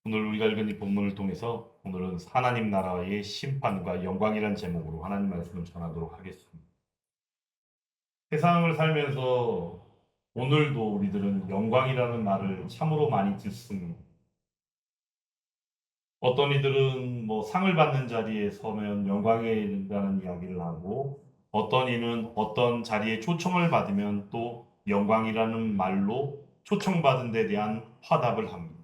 오늘 우리가 읽은 이 본문을 통해서 오늘은 하나님 나라의 심판과 영광이란 제목으로 하나님 말씀을 전하도록 하겠습니다. 세상을 살면서 오늘도 우리들은 영광이라는 말을 참으로 많이 듣습니다. 어떤 이들은 상을 받는 자리에 서면 영광이라는 이야기를 하고, 어떤 이는 어떤 자리에 초청을 받으면 또 영광이라는 말로 초청받은 데 대한 화답을 합니다.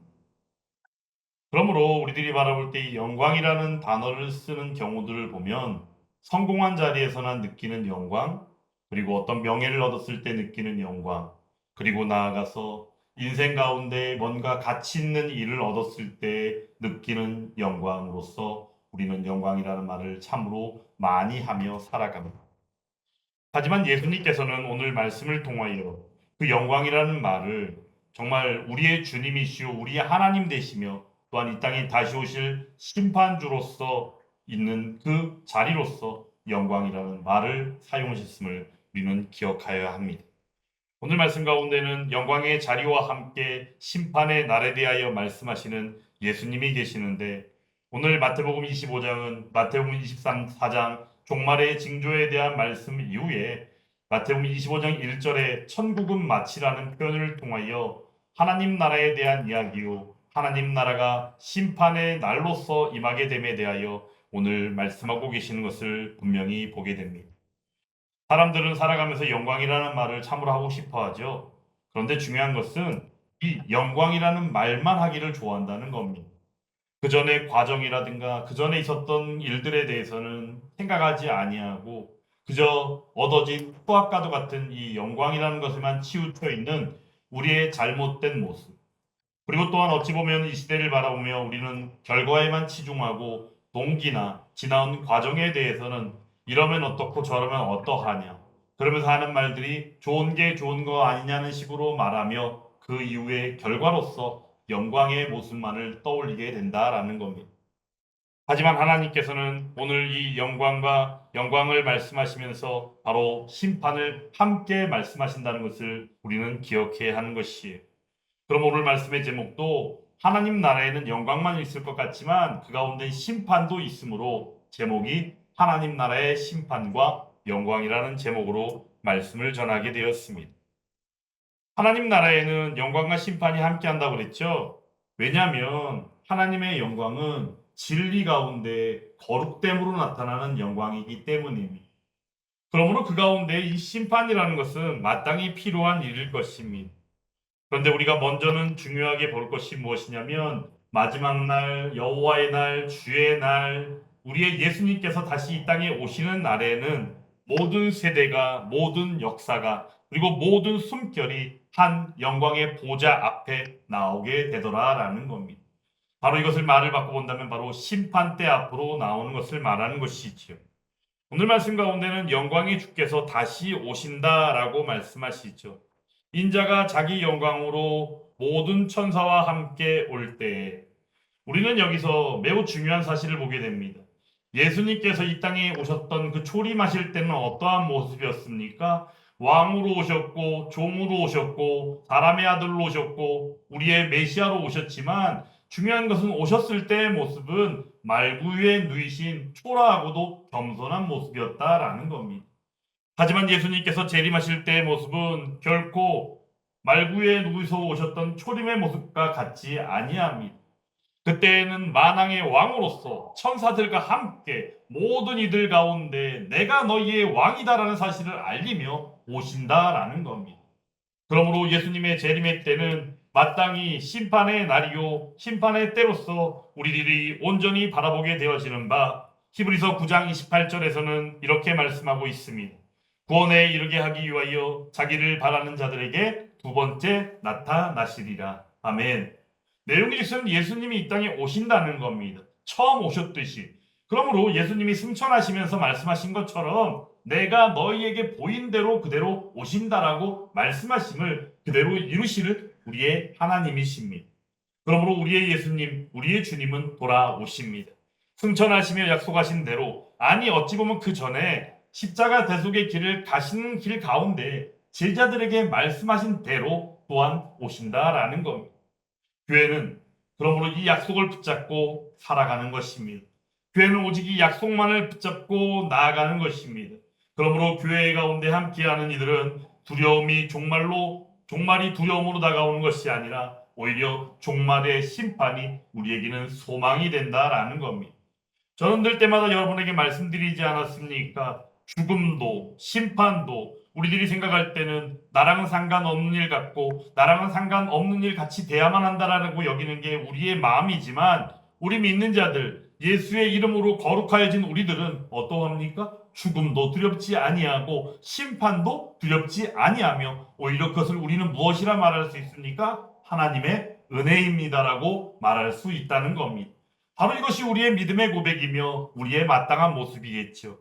그러므로 우리들이 바라볼 때 이 영광이라는 단어를 쓰는 경우들을 보면 성공한 자리에서나 느끼는 영광, 그리고 어떤 명예를 얻었을 때 느끼는 영광, 그리고 나아가서 인생 가운데 뭔가 가치 있는 일을 얻었을 때 느끼는 영광으로서 우리는 영광이라는 말을 참으로 많이 하며 살아갑니다. 하지만 예수님께서는 오늘 말씀을 통하여 그 영광이라는 말을 정말 우리의 주님이시오, 우리의 하나님 되시며 또한 이 땅에 다시 오실 심판주로서 있는 그 자리로서 영광이라는 말을 사용하셨음을 우리는 기억하여야 합니다. 오늘 말씀 가운데는 영광의 자리와 함께 심판의 날에 대하여 말씀하시는 예수님이 계시는데, 오늘 마태복음 25장은 마태복음 24장 종말의 징조에 대한 말씀 이후에 마태복음 25장 1절에 천국은 마치라는 표현을 통하여 하나님 나라에 대한 이야기요, 하나님 나라가 심판의 날로서 임하게 됨에 대하여 오늘 말씀하고 계시는 것을 분명히 보게 됩니다. 사람들은 살아가면서 영광이라는 말을 참으로 하고 싶어 하죠. 그런데 중요한 것은 이 영광이라는 말만 하기를 좋아한다는 겁니다. 그 전의 과정이라든가 그 전에 있었던 일들에 대해서는 생각하지 아니하고 그저 얻어진 후압과도 같은 이 영광이라는 것에만 치우쳐 있는 우리의 잘못된 모습. 그리고 또한 어찌 보면 이 시대를 바라보며 우리는 결과에만 치중하고 동기나 지나온 과정에 대해서는 이러면 어떻고 저러면 어떠하냐, 그러면서 하는 말들이 좋은 게 좋은 거 아니냐는 식으로 말하며 그 이후의 결과로서 영광의 모습만을 떠올리게 된다라는 겁니다. 하지만 하나님께서는 오늘 이 영광과 영광을 말씀하시면서 바로 심판을 함께 말씀하신다는 것을 우리는 기억해야 하는 것이에요. 그럼 오늘 말씀의 제목도 하나님 나라에는 영광만 있을 것 같지만 그 가운데 심판도 있으므로 제목이 하나님 나라의 심판과 영광이라는 제목으로 말씀을 전하게 되었습니다. 하나님 나라에는 영광과 심판이 함께 한다고 그랬죠. 왜냐하면 하나님의 영광은 진리 가운데 거룩됨으로 나타나는 영광이기 때문입니다. 그러므로 그 가운데 이 심판이라는 것은 마땅히 필요한 일일 것입니다. 그런데 우리가 먼저는 중요하게 볼 것이 무엇이냐면 마지막 날, 여호와의 날, 주의 날, 우리의 예수님께서 다시 이 땅에 오시는 날에는 모든 세대가, 모든 역사가, 그리고 모든 숨결이 한 영광의 보좌 앞에 나오게 되더라라는 겁니다. 바로 이것을 말을 바꿔본다면 바로 심판대 앞으로 나오는 것을 말하는 것이지요. 오늘 말씀 가운데는 영광의 주께서 다시 오신다라고 말씀하시죠. 인자가 자기 영광으로 모든 천사와 함께 올 때에 우리는 여기서 매우 중요한 사실을 보게 됩니다. 예수님께서 이 땅에 오셨던 그 초림하실 때는 어떠한 모습이었습니까? 왕으로 오셨고 종으로 오셨고 사람의 아들로 오셨고 우리의 메시아로 오셨지만 중요한 것은 오셨을 때의 모습은 말구 위에 누이신 초라하고도 겸손한 모습이었다라는 겁니다. 하지만 예수님께서 재림하실 때의 모습은 결코 말구에 누워서 오셨던 초림의 모습과 같지 아니합니다. 그때에는 만왕의 왕으로서 천사들과 함께 모든 이들 가운데 내가 너희의 왕이다라는 사실을 알리며 오신다라는 겁니다. 그러므로 예수님의 재림의 때는 마땅히 심판의 날이요 심판의 때로서 우리들이 온전히 바라보게 되어지는 바 히브리서 9장 28절에서는 이렇게 말씀하고 있습니다. 구원에 이르게 하기 위하여 자기를 바라는 자들에게 두 번째 나타나시리라. 아멘. 내용이 있으면 예수님이 이 땅에 오신다는 겁니다. 처음 오셨듯이. 그러므로 예수님이 승천하시면서 말씀하신 것처럼 내가 너희에게 보인 대로 그대로 오신다라고 말씀하심을 그대로 이루시는 우리의 하나님이십니다. 그러므로 우리의 예수님, 우리의 주님은 돌아오십니다. 승천하시며 약속하신 대로, 아니 어찌 보면 그 전에 십자가 대속의 길을 가시는 길 가운데 제자들에게 말씀하신 대로 또한 오신다라는 겁니다. 교회는 그러므로 이 약속을 붙잡고 살아가는 것입니다. 교회는 오직 이 약속만을 붙잡고 나아가는 것입니다. 그러므로 교회 가운데 함께하는 이들은 두려움이 종말이 두려움으로 다가오는 것이 아니라 오히려 종말의 심판이 우리에게는 소망이 된다라는 겁니다. 저는 늘 때마다 여러분에게 말씀드리지 않았습니까? 죽음도 심판도 우리들이 생각할 때는 나랑은 상관없는 일 같고 나랑은 상관없는 일 같이 돼야만 한다라고 여기는 게 우리의 마음이지만 우리 믿는 자들 예수의 이름으로 거룩하여진 우리들은 어떠합니까? 죽음도 두렵지 아니하고 심판도 두렵지 아니하며 오히려 그것을 우리는 무엇이라 말할 수 있습니까? 하나님의 은혜입니다라고 말할 수 있다는 겁니다. 바로 이것이 우리의 믿음의 고백이며 우리의 마땅한 모습이겠죠.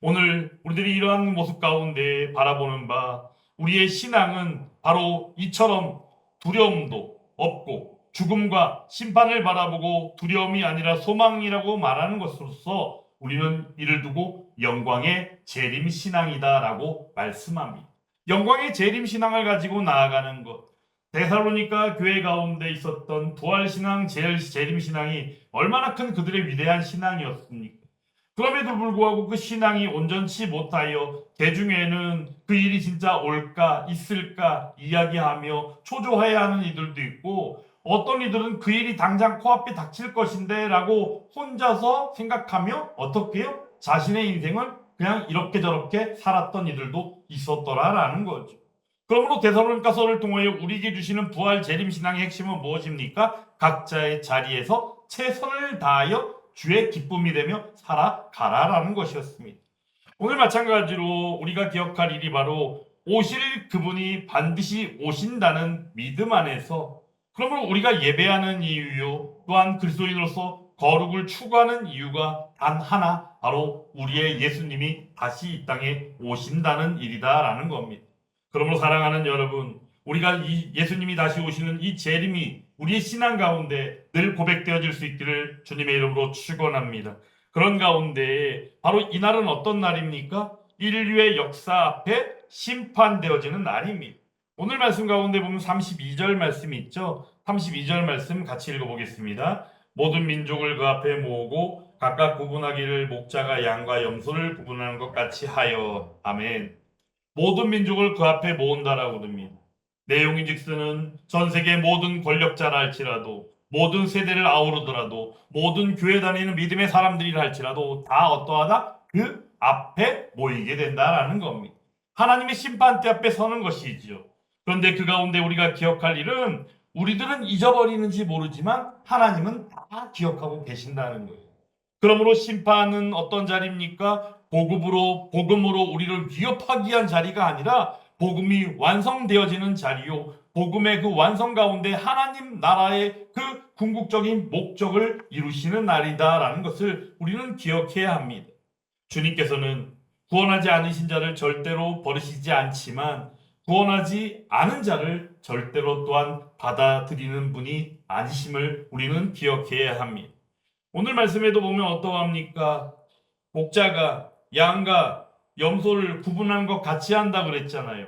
오늘 우리들이 이러한 모습 가운데 바라보는 바 우리의 신앙은 바로 이처럼 두려움도 없고 죽음과 심판을 바라보고 두려움이 아니라 소망이라고 말하는 것으로서 우리는 이를 두고 영광의 재림 신앙이다라고 말씀합니다. 영광의 재림 신앙을 가지고 나아가는 것. 데살로니가 교회 가운데 있었던 부활신앙, 재림신앙이 얼마나 큰 그들의 위대한 신앙이었습니까? 그럼에도 불구하고 그 신앙이 온전치 못하여 대중에는 그 일이 진짜 올까 있을까 이야기하며 초조해야 하는 이들도 있고 어떤 이들은 그 일이 당장 코앞에 닥칠 것인데 라고 혼자서 생각하며 어떻게 해요? 자신의 인생을 그냥 이렇게 저렇게 살았던 이들도 있었더라라는 거죠. 그러므로 데살로니가서를 통하여 우리에게 주시는 부활 재림 신앙의 핵심은 무엇입니까? 각자의 자리에서 최선을 다하여 주의 기쁨이 되며 살아가라라는 것이었습니다. 오늘 마찬가지로 우리가 기억할 일이 바로 오실 그분이 반드시 오신다는 믿음 안에서 그러므로 우리가 예배하는 이유요 또한 그리스도인으로서 거룩을 추구하는 이유가 단 하나 바로 우리의 예수님이 다시 이 땅에 오신다는 일이다라는 겁니다. 그러므로 사랑하는 여러분, 우리가 이 예수님이 다시 오시는 이 재림이 우리의 신앙 가운데 늘 고백되어질 수 있기를 주님의 이름으로 축원합니다. 그런 가운데 바로 이날은 어떤 날입니까? 인류의 역사 앞에 심판되어지는 날입니다. 오늘 말씀 가운데 보면 32절 말씀이 있죠. 32절 말씀 같이 읽어보겠습니다. 모든 민족을 그 앞에 모으고 각각 구분하기를 목자가 양과 염소를 구분하는 것 같이 하여. 아멘. 모든 민족을 그 앞에 모은다라고 합니다. 내용인즉슨은 전 세계 모든 권력자라 할지라도 모든 세대를 아우르더라도 모든 교회 다니는 믿음의 사람들이라 할지라도 다 어떠하다? 그 앞에 모이게 된다라는 겁니다. 하나님의 심판대 앞에 서는 것이지요. 그런데 그 가운데 우리가 기억할 일은 우리들은 잊어버리는지 모르지만 하나님은 다 기억하고 계신다는 거예요. 그러므로 심판은 어떤 자리입니까? 복음으로 우리를 위협하기 위한 자리가 아니라 복음이 완성되어지는 자리요. 복음의 그 완성 가운데 하나님 나라의 그 궁극적인 목적을 이루시는 날이다라는 것을 우리는 기억해야 합니다. 주님께서는 구원하지 않으신 자를 절대로 버리시지 않지만 구원하지 않은 자를 절대로 또한 받아들이는 분이 아니심을 우리는 기억해야 합니다. 오늘 말씀에도 보면 어떠합니까? 목자가 양과 염소를 구분한 것 같이 한다 그랬잖아요.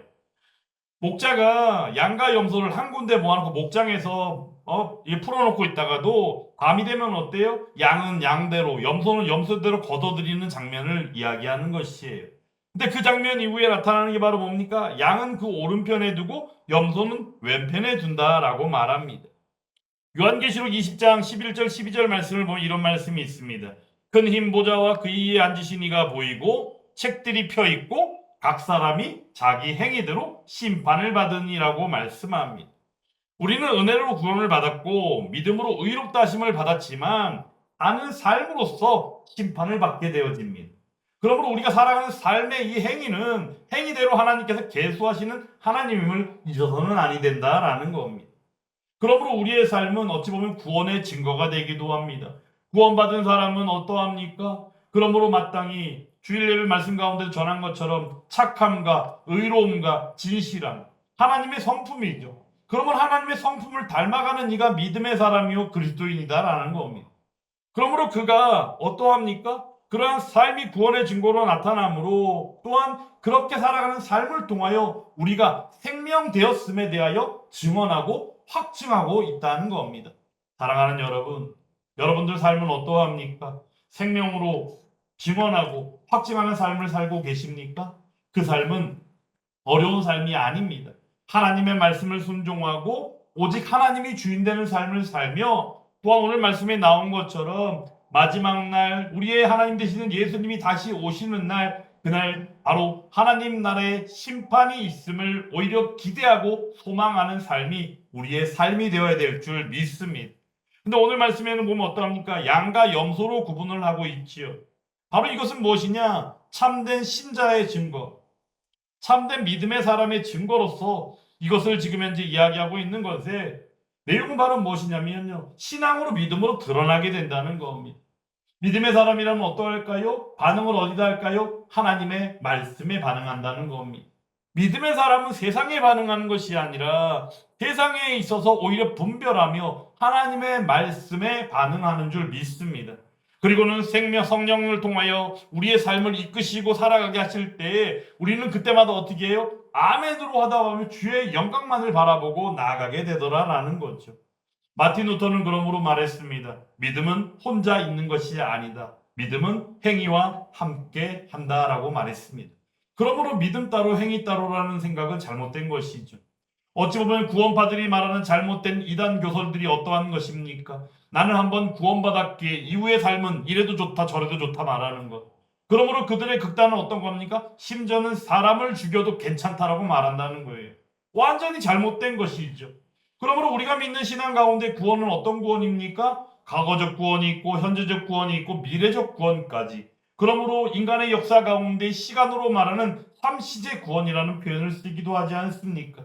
목자가 양과 염소를 한 군데 모아놓고 목장에서 풀어놓고 있다가도 밤이 되면 어때요? 양은 양대로, 염소는 염소대로 걷어들이는 장면을 이야기하는 것이에요. 근데 그 장면 이후에 나타나는 게 바로 뭡니까? 양은 그 오른편에 두고 염소는 왼편에 둔다라고 말합니다. 요한계시록 20장 11절 12절 말씀을 보면 이런 말씀이 있습니다. 큰 흰 보좌와 그 위에 앉으신 이가 보이고 책들이 펴 있고 각 사람이 자기 행위대로 심판을 받으니라고 말씀합니다. 우리는 은혜로 구원을 받았고 믿음으로 의롭다 하심을 받았지만 사는 삶으로서 심판을 받게 되어집니다. 그러므로 우리가 살아가는 삶의 이 행위는 행위대로 하나님께서 계수하시는 하나님임을 잊어서는 아니 된다라는 겁니다. 그러므로 우리의 삶은 어찌 보면 구원의 증거가 되기도 합니다. 구원받은 사람은 어떠합니까? 그러므로 마땅히 주일 예배 말씀 가운데 전한 것처럼 착함과 의로움과 진실함, 하나님의 성품이죠. 그러면 하나님의 성품을 닮아가는 이가 믿음의 사람이요 그리스도인이다라는 겁니다. 그러므로 그가 어떠합니까? 그러한 삶이 구원의 증거로 나타나므로 또한 그렇게 살아가는 삶을 통하여 우리가 생명되었음에 대하여 증언하고 확증하고 있다는 겁니다. 사랑하는 여러분, 여러분들 삶은 어떠합니까? 생명으로 증언하고 확증하는 삶을 살고 계십니까? 그 삶은 어려운 삶이 아닙니다. 하나님의 말씀을 순종하고 오직 하나님이 주인 되는 삶을 살며 또한 오늘 말씀에 나온 것처럼 마지막 날 우리의 하나님 되시는 예수님이 다시 오시는 날 그날 바로 하나님 나라의 심판이 있음을 오히려 기대하고 소망하는 삶이 우리의 삶이 되어야 될 줄 믿습니다. 근데 오늘 말씀에는 보면 어떠합니까? 양과 염소로 구분을 하고 있지요. 바로 이것은 무엇이냐? 참된 신자의 증거, 참된 믿음의 사람의 증거로서 이것을 지금 현재 이야기하고 있는 것에 내용은 바로 무엇이냐면요. 신앙으로 믿음으로 드러나게 된다는 겁니다. 믿음의 사람이라면 어떠할까요? 반응을 어디다 할까요? 하나님의 말씀에 반응한다는 겁니다. 믿음의 사람은 세상에 반응하는 것이 아니라 세상에 있어서 오히려 분별하며 하나님의 말씀에 반응하는 줄 믿습니다. 그리고는 생명 성령을 통하여 우리의 삶을 이끄시고 살아가게 하실 때에 우리는 그때마다 어떻게 해요? 아멘으로 하다 보면 주의 영광만을 바라보고 나아가게 되더라라는 거죠. 마틴 루터는 그러므로 말했습니다. 믿음은 혼자 있는 것이 아니다. 믿음은 행위와 함께 한다라고 말했습니다. 그러므로 믿음 따로 행위 따로라는 생각은 잘못된 것이죠. 어찌 보면 구원파들이 말하는 잘못된 이단 교설들이 어떠한 것입니까? 나는 한번 구원받았기에 이후의 삶은 이래도 좋다 저래도 좋다 말하는 것. 그러므로 그들의 극단은 어떤 겁니까? 심지어는 사람을 죽여도 괜찮다라고 말한다는 거예요. 완전히 잘못된 것이죠. 그러므로 우리가 믿는 신앙 가운데 구원은 어떤 구원입니까? 과거적 구원이 있고 현재적 구원이 있고 미래적 구원까지. 그러므로 인간의 역사 가운데 시간으로 말하는 삼시제 구원이라는 표현을 쓰기도 하지 않습니까?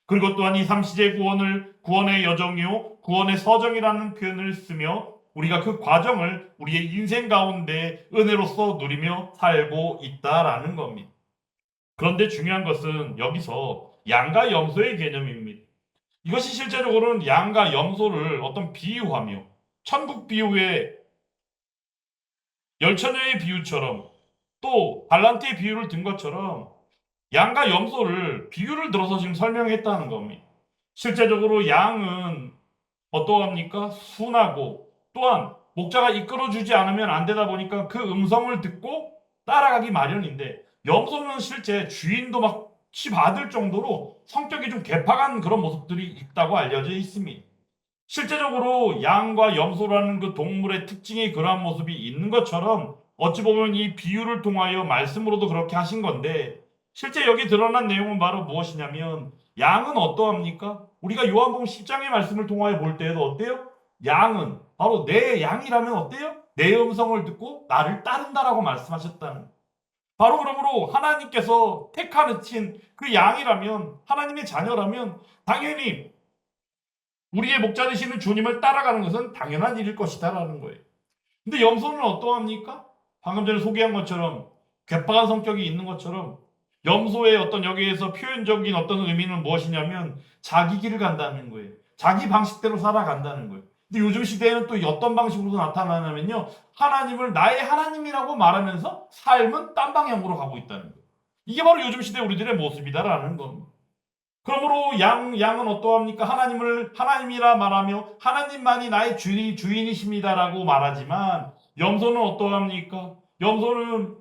그리고 또한 이 삼시제 구원을 구원의 여정이요 구원의 서정이라는 표현을 쓰며 우리가 그 과정을 우리의 인생 가운데 은혜로서 누리며 살고 있다라는 겁니다. 그런데 중요한 것은 여기서 양과 염소의 개념입니다. 이것이 실제적으로는 양과 염소를 어떤 비유하며 천국 비유의 열처녀의 비유처럼 또 달란트의 비유를 든 것처럼 양과 염소를 비유를 들어서 지금 설명했다는 겁니다. 실제적으로 양은 어떠합니까? 순하고 또한 목자가 이끌어주지 않으면 안 되다 보니까 그 음성을 듣고 따라가기 마련인데 염소는 실제 주인도 막 치받을 정도로 성격이 좀 개팍한 그런 모습들이 있다고 알려져 있습니다. 실제적으로 양과 염소라는 그 동물의 특징이 그러한 모습이 있는 것처럼 어찌 보면 이 비유를 통하여 말씀으로도 그렇게 하신 건데 실제 여기 드러난 내용은 바로 무엇이냐면 양은 어떠합니까? 우리가 요한복음 10장의 말씀을 통하여 볼 때에도 어때요? 양은 바로 내 양이라면 어때요? 내 음성을 듣고 나를 따른다라고 말씀하셨다는 바로 그러므로 하나님께서 택하신 그 양이라면 하나님의 자녀라면 당연히 우리의 목자 되시는 주님을 따라가는 것은 당연한 일일 것이다라는 거예요. 근데 염소는 어떠합니까? 방금 전에 소개한 것처럼 괴팍한 성격이 있는 것처럼 염소의 어떤 여기에서 표현적인 어떤 의미는 무엇이냐면 자기 길을 간다는 거예요. 자기 방식대로 살아간다는 거예요. 근데 요즘 시대에는 또 어떤 방식으로 나타나냐면요. 하나님을 나의 하나님이라고 말하면서 삶은 딴 방향으로 가고 있다는 거예요. 이게 바로 요즘 시대 우리들의 모습이다라는 겁니다. 그러므로 양은 어떠합니까? 하나님을 하나님이라 말하며 하나님만이 나의 주인이십니다라고 말하지만 염소는 어떠합니까? 염소는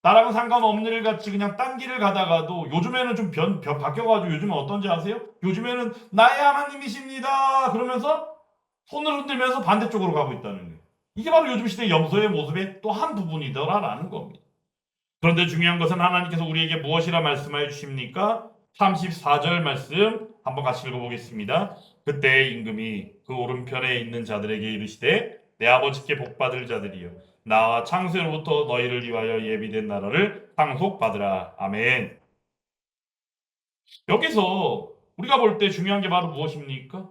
나랑은 상관없는 일 같이 그냥 딴 길을 가다가도 요즘에는 좀 바뀌어가지고 요즘은 어떤지 아세요? 요즘에는 나의 하나님이십니다. 그러면서 손을 흔들면서 반대쪽으로 가고 있다는 거예요. 이게 바로 요즘 시대 염소의 모습의 또 한 부분이더라라는 겁니다. 그런데 중요한 것은 하나님께서 우리에게 무엇이라 말씀하여 주십니까? 34절 말씀 한번 같이 읽어보겠습니다. 그때 임금이 그 오른편에 있는 자들에게 이르시되 내 아버지께 복받을 자들이여 나와 창세로부터 너희를 위하여 예비된 나라를 상속받으라. 아멘. 여기서 우리가 볼 때 중요한 게 바로 무엇입니까?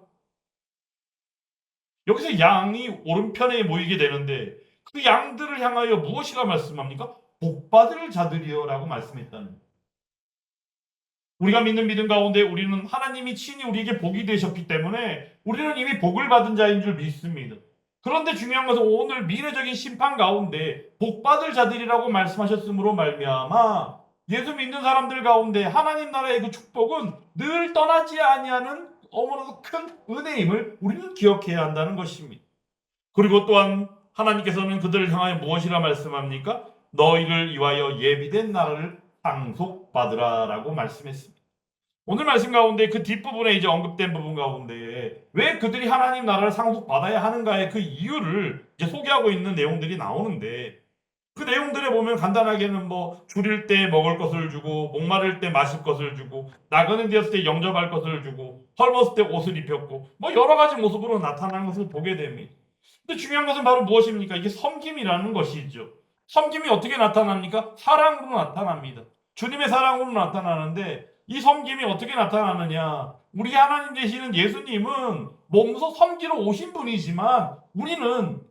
여기서 양이 오른편에 모이게 되는데 그 양들을 향하여 무엇이라 말씀합니까? 복받을 자들이여라고 말씀했다는 거예요. 우리가 믿는 믿음 가운데 우리는 하나님이 친히 우리에게 복이 되셨기 때문에 우리는 이미 복을 받은 자인 줄 믿습니다. 그런데 중요한 것은 오늘 미래적인 심판 가운데 복받을 자들이라고 말씀하셨으므로 말미암아 예수 믿는 사람들 가운데 하나님 나라의 그 축복은 늘 떠나지 아니하는 너무나도 큰 은혜임을 우리는 기억해야 한다는 것입니다. 그리고 또한 하나님께서는 그들을 향하여 무엇이라 말씀합니까? 너희를 위하여 예비된 나라를 상속받으라 라고 말씀했습니다. 오늘 말씀 가운데 그 뒷부분에 이제 언급된 부분 가운데 왜 그들이 하나님 나라를 상속받아야 하는가의 그 이유를 이제 소개하고 있는 내용들이 나오는데, 그 내용들에 보면 간단하게는 뭐 줄일 때 먹을 것을 주고, 목마를 때 마실 것을 주고, 나그네 되었을 때 영접할 것을 주고, 헐벗을 때 옷을 입혔고, 뭐 여러 가지 모습으로 나타나는 것을 보게 됩니다. 근데 중요한 것은 바로 무엇입니까? 이게 섬김이라는 것이죠. 섬김이 어떻게 나타납니까? 사랑으로 나타납니다. 주님의 사랑으로 나타나는데, 이 섬김이 어떻게 나타나느냐? 우리 하나님 되시는 예수님은 몸소 섬기러 오신 분이지만, 우리는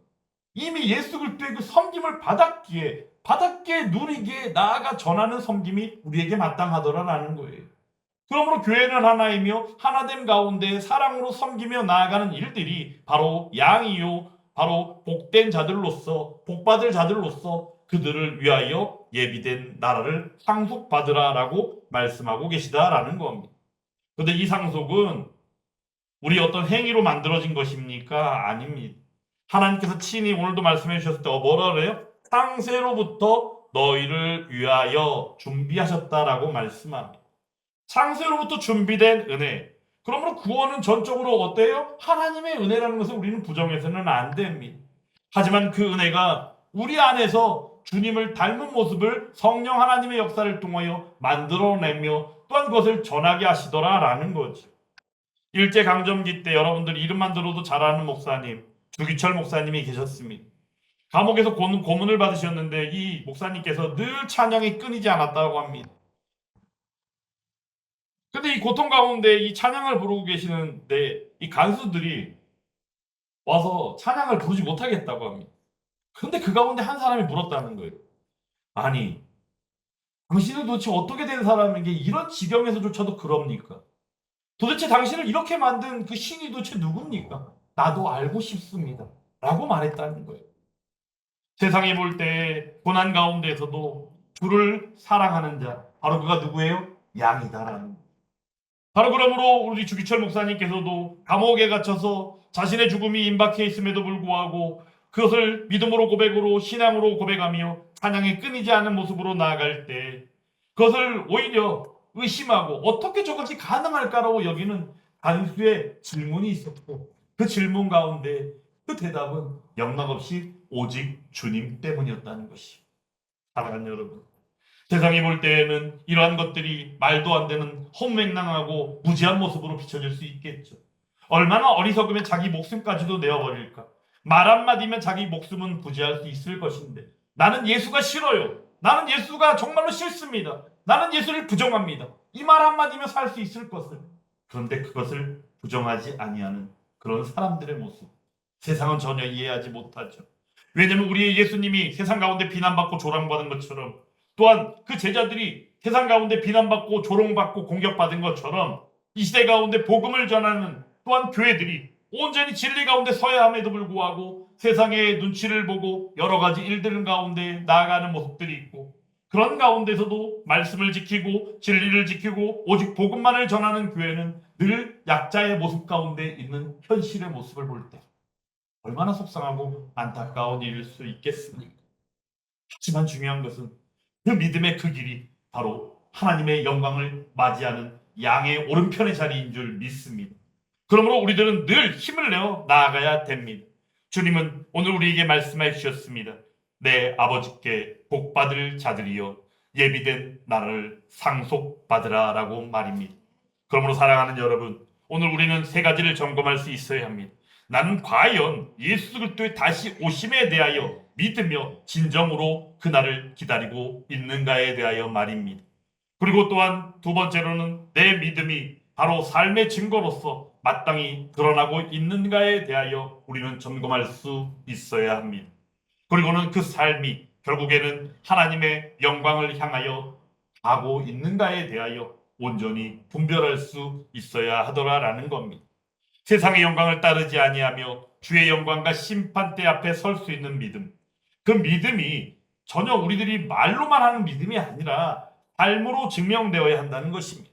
이미 예수 그리스도의 그 섬김을 받았기에 누리기에 나아가 전하는 섬김이 우리에게 마땅하더라라는 거예요. 그러므로 교회는 하나이며 하나됨 가운데 사랑으로 섬기며 나아가는 일들이 바로 양이요, 바로 복된 자들로서, 복받을 자들로서 그들을 위하여 예비된 나라를 상속받으라라고 말씀하고 계시다라는 겁니다. 그런데 이 상속은 우리 어떤 행위로 만들어진 것입니까? 아닙니다. 하나님께서 친히 오늘도 말씀해 주셨을 때 뭐라 그래요? 창세로부터 너희를 위하여 준비하셨다라고 말씀합니다. 창세로부터 준비된 은혜. 그러므로 구원은 전적으로 어때요? 하나님의 은혜라는 것을 우리는 부정해서는 안 됩니다. 하지만 그 은혜가 우리 안에서 주님을 닮은 모습을 성령 하나님의 역사를 통하여 만들어내며 또한 그것을 전하게 하시더라라는 거죠. 일제강점기 때 여러분들 이름만 들어도 잘 아는 목사님, 주기철 목사님이 계셨습니다. 감옥에서 고문을 받으셨는데 이 목사님께서 늘 찬양이 끊이지 않았다고 합니다. 근데 이 고통 가운데 이 찬양을 부르고 계시는데 이 간수들이 와서 찬양을 부르지 못하겠다고 합니다. 근데 그 가운데 한 사람이 물었다는 거예요. 아니, 당신은 도대체 어떻게 된 사람인 게 이런 지경에서조차도 그럽니까? 도대체 당신을 이렇게 만든 그 신이 도대체 누굽니까? 나도 알고 싶습니다. 라고 말했다는 거예요. 세상에 볼 때 고난 가운데에서도 주를 사랑하는 자, 바로 그가 누구예요? 양이다라는. 바로 그러므로 우리 주기철 목사님께서도 감옥에 갇혀서 자신의 죽음이 임박해 있음에도 불구하고 그것을 믿음으로 고백으로 신앙으로 고백하며 찬양이 끊이지 않는 모습으로 나아갈 때 그것을 오히려 의심하고 어떻게 저것이 가능할까라고 여기는 단수의 질문이 있었고, 그 질문 가운데 그 대답은 영락없이 오직 주님 때문이었다는 것이. 사랑하는 여러분, 세상이 볼 때에는 이러한 것들이 말도 안 되는 헛맹랑하고 무지한 모습으로 비춰질 수 있겠죠. 얼마나 어리석으면 자기 목숨까지도 내어버릴까. 말 한마디면 자기 목숨은 부지할 수 있을 것인데, 나는 예수가 싫어요, 나는 예수가 정말로 싫습니다, 나는 예수를 부정합니다, 이 말 한마디면 살 수 있을 것을. 그런데 그것을 부정하지 아니하는 그런 사람들의 모습, 세상은 전혀 이해하지 못하죠. 왜냐하면 우리의 예수님이 세상 가운데 비난받고 조롱받은 것처럼, 또한 그 제자들이 세상 가운데 비난받고 조롱받고 공격받은 것처럼, 이 시대 가운데 복음을 전하는 또한 교회들이 온전히 진리 가운데 서야 함에도 불구하고 세상의 눈치를 보고 여러 가지 일들 가운데 나아가는 모습들이 있고, 그런 가운데서도 말씀을 지키고 진리를 지키고 오직 복음만을 전하는 교회는 늘 약자의 모습 가운데 있는 현실의 모습을 볼 때 얼마나 속상하고 안타까운 일일 수 있겠습니까? 하지만 중요한 것은 그 믿음의 그 길이 바로 하나님의 영광을 맞이하는 양의 오른편의 자리인 줄 믿습니다. 그러므로 우리들은 늘 힘을 내어 나아가야 됩니다. 주님은 오늘 우리에게 말씀해 주셨습니다. 내 아버지께 복받을 자들이여 예비된 나라를 상속받으라 라고 말입니다. 그러므로 사랑하는 여러분, 오늘 우리는 세 가지를 점검할 수 있어야 합니다. 나는 과연 예수 그리스도의 다시 오심에 대하여 믿으며 진정으로 그날을 기다리고 있는가에 대하여 말입니다. 그리고 또한 두 번째로는 내 믿음이 바로 삶의 증거로서 마땅히 드러나고 있는가에 대하여 우리는 점검할 수 있어야 합니다. 그리고는 그 삶이 결국에는 하나님의 영광을 향하여 가고 있는가에 대하여 온전히 분별할 수 있어야 하더라라는 겁니다. 세상의 영광을 따르지 아니하며 주의 영광과 심판대 앞에 설 수 있는 믿음, 그 믿음이 전혀 우리들이 말로만 하는 믿음이 아니라 삶으로 증명되어야 한다는 것입니다.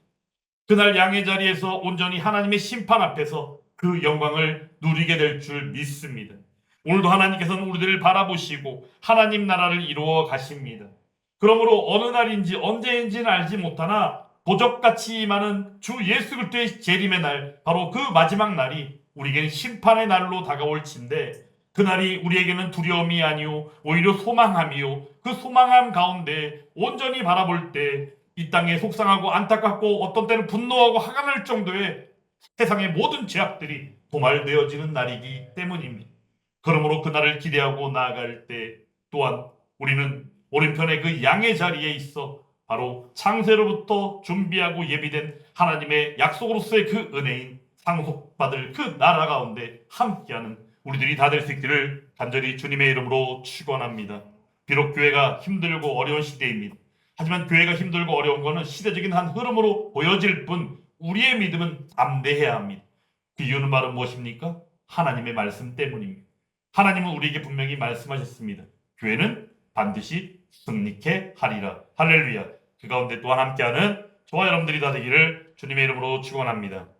그날 양의 자리에서 온전히 하나님의 심판 앞에서 그 영광을 누리게 될 줄 믿습니다. 오늘도 하나님께서는 우리들을 바라보시고 하나님 나라를 이루어 가십니다. 그러므로 어느 날인지 언제인지는 알지 못하나 도적같이 임하는 주 예수 그리스도의 재림의 날, 바로 그 마지막 날이 우리에게는 심판의 날로 다가올진데, 그날이 우리에게는 두려움이 아니요 오히려 소망함이요, 그 소망함 가운데 온전히 바라볼 때 이 땅에 속상하고 안타깝고 어떤 때는 분노하고 화가 날 정도의 세상의 모든 죄악들이 도말되어지는 날이기 때문입니다. 그러므로 그날을 기대하고 나아갈 때 또한 우리는 오른편의 그 양의 자리에 있어 바로 창세로부터 준비하고 예비된 하나님의 약속으로서의 그 은혜인 상속받을 그 나라 가운데 함께하는 우리들이 다 될 수 있기를 간절히 주님의 이름으로 축원합니다. 비록 교회가 힘들고 어려운 시대입니다. 하지만 교회가 힘들고 어려운 것은 시대적인 한 흐름으로 보여질 뿐 우리의 믿음은 담대해야 합니다. 그 이유는 바로 무엇입니까? 하나님의 말씀 때문입니다. 하나님은 우리에게 분명히 말씀하셨습니다. 교회는 반드시 승리케 하리라. 할렐루야. 그 가운데 또한 함께하는 저와 여러분들이 다 되기를 주님의 이름으로 축원합니다.